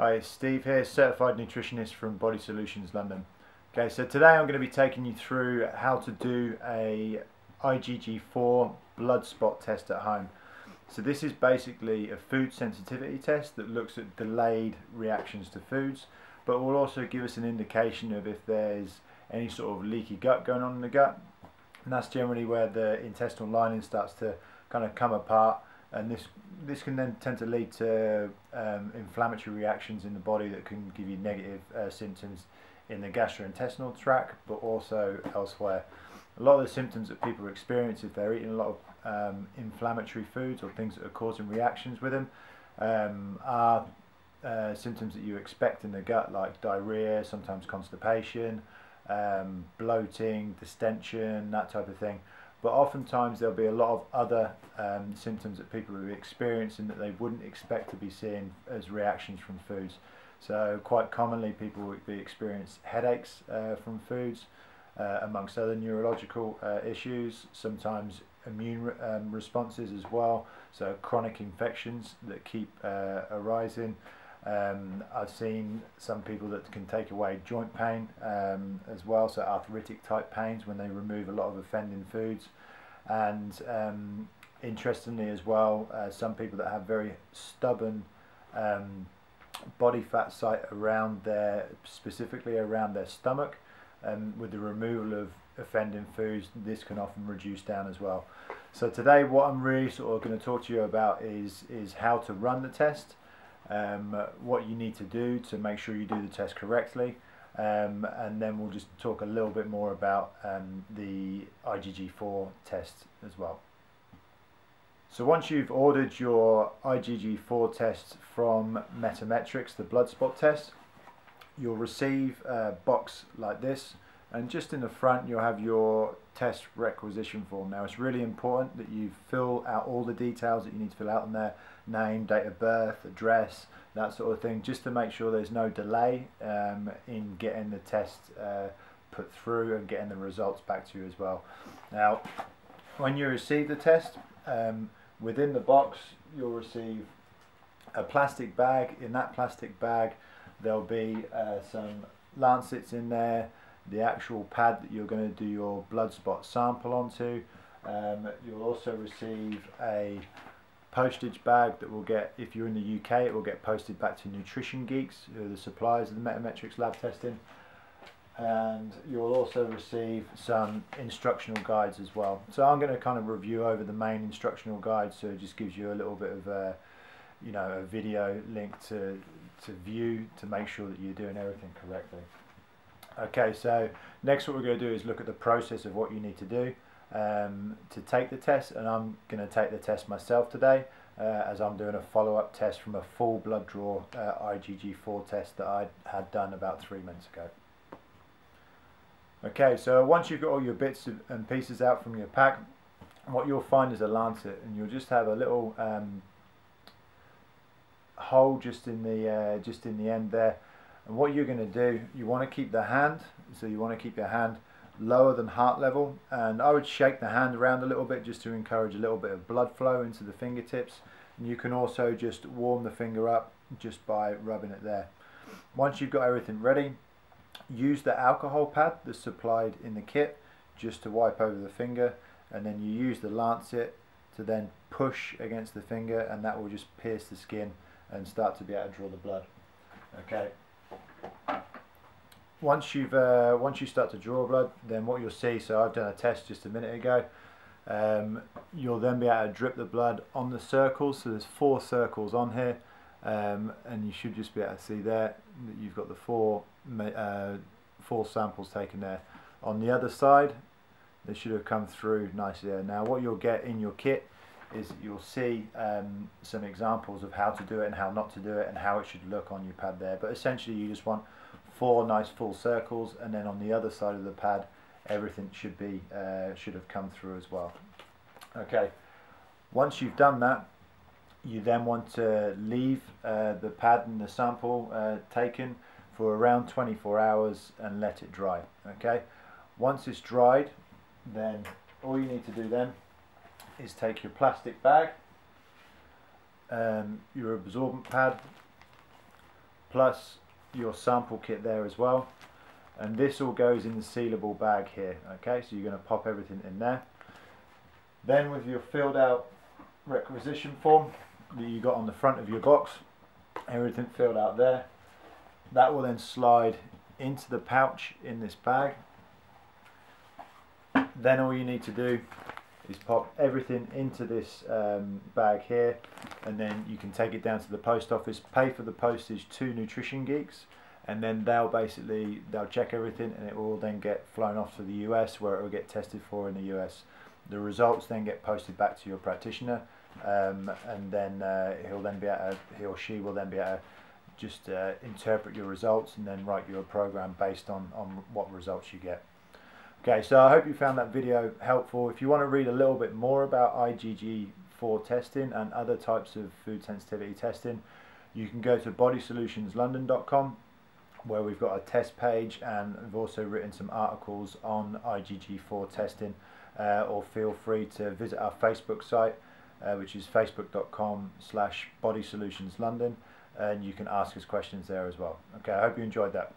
Hi, it's Steve here, certified nutritionist from Body Solutions London. Okay, so today I'm going to be taking you through how to do a lgG4 blood spot test at home. So this is basically a food sensitivity test that looks at delayed reactions to foods, but will also give us an indication of if there's any sort of leaky gut going on in the gut. And that's generally where the intestinal lining starts to kind of come apart, and this can then tend to lead to inflammatory reactions in the body that can give you negative symptoms in the gastrointestinal tract, but also elsewhere. A lot of the symptoms that people experience if they're eating a lot of inflammatory foods or things that are causing reactions with them are symptoms that you expect in the gut, like diarrhea, sometimes constipation, bloating, distension, that type of thing. But oftentimes there'll be a lot of other symptoms that people will be experiencing that they wouldn't expect to be seeing as reactions from foods. So quite commonly people will be experiencing headaches from foods, amongst other neurological issues, sometimes immune responses as well, so chronic infections that keep arising. I've seen some people that can take away joint pain as well, so arthritic type pains when they remove a lot of offending foods. And interestingly as well, some people that have very stubborn body fat site around specifically around their stomach, with the removal of offending foods, this can often reduce down as well. So today what I'm really sort of going to talk to you about is how to run the test. What you need to do to make sure you do the test correctly, and then we'll just talk a little bit more about the lgG4 test as well. So once you've ordered your lgG4 test from Metametrics, the blood spot test, you'll receive a box like this, and just in the front you'll have your test requisition form. Now it's really important that you fill out all the details that you need to fill out on there: name, date of birth, address, that sort of thing, just to make sure there's no delay in getting the test put through and getting the results back to you as well. Now when you receive the test, within the box you'll receive a plastic bag. In that plastic bag there'll be some lancets in there, the actual pad that you're going to do your blood spot sample onto. You'll also receive a postage bag that will get, if you're in the UK, it will get posted back to Nutrition Geeks, who are the suppliers of the Metametrics lab testing. And you'll also receive some instructional guides as well. So I'm going to kind of review over the main instructional guide, so it just gives you a little bit of a video link to view to make sure that you're doing everything correctly. Okay, so next what we're going to do is look at the process of what you need to do to take the test, and I'm going to take the test myself today, as I'm doing a follow-up test from a full blood draw lgG4 test that I had done about 3 months ago. Okay, so once you've got all your bits and pieces out from your pack, what you'll find is a lancet, and you'll just have a little hole just in the end there. And what you're going to do, you want to keep the hand, so you want to keep your hand lower than heart level, and I would shake the hand around a little bit just to encourage a little bit of blood flow into the fingertips. And you can also just warm the finger up just by rubbing it there. Once you've got everything ready, use the alcohol pad that's supplied in the kit just to wipe over the finger, and then you use the lancet to then push against the finger, and that will just pierce the skin and start to be able to draw the blood. Okay. Once you start to draw blood, then what you'll see, so I've done a test just a minute ago, you'll then be able to drip the blood on the circles. So there's 4 circles on here, and you should just be able to see there that you've got the four samples taken there. On the other side, they should have come through nicely there. Now what you'll get in your kit is that you'll see some examples of how to do it and how not to do it and how it should look on your pad there. But essentially you just want 4 nice full circles, and then on the other side of the pad everything should have come through as well. Okay, once you've done that, you then want to leave the pad and the sample taken for around 24 hours and let it dry. Okay, once it's dried, then all you need to do then is take your plastic bag, your absorbent pad, plus your sample kit there as well, and this all goes in the sealable bag here. Okay, so you're going to pop everything in there. Then with your filled out requisition form that you got on the front of your box, everything filled out there, that will then slide into the pouch in this bag. Then all you need to do is pop everything into this bag here, and then you can take it down to the post office, pay for the postage to Nutrition Geeks, and then they'll check everything, and it will then get flown off to the US, where it will get tested for in the US. The results then get posted back to your practitioner, and then he or she will then be able to just interpret your results and then write you a program based on what results you get. Okay, so I hope you found that video helpful. If you want to read a little bit more about lgG4 testing and other types of food sensitivity testing, you can go to bodysolutionsLondon.com, where we've got a test page, and we've also written some articles on lgG4 testing, or feel free to visit our Facebook site, which is facebook.com/bodysolutionsLondon, and you can ask us questions there as well. Okay, I hope you enjoyed that.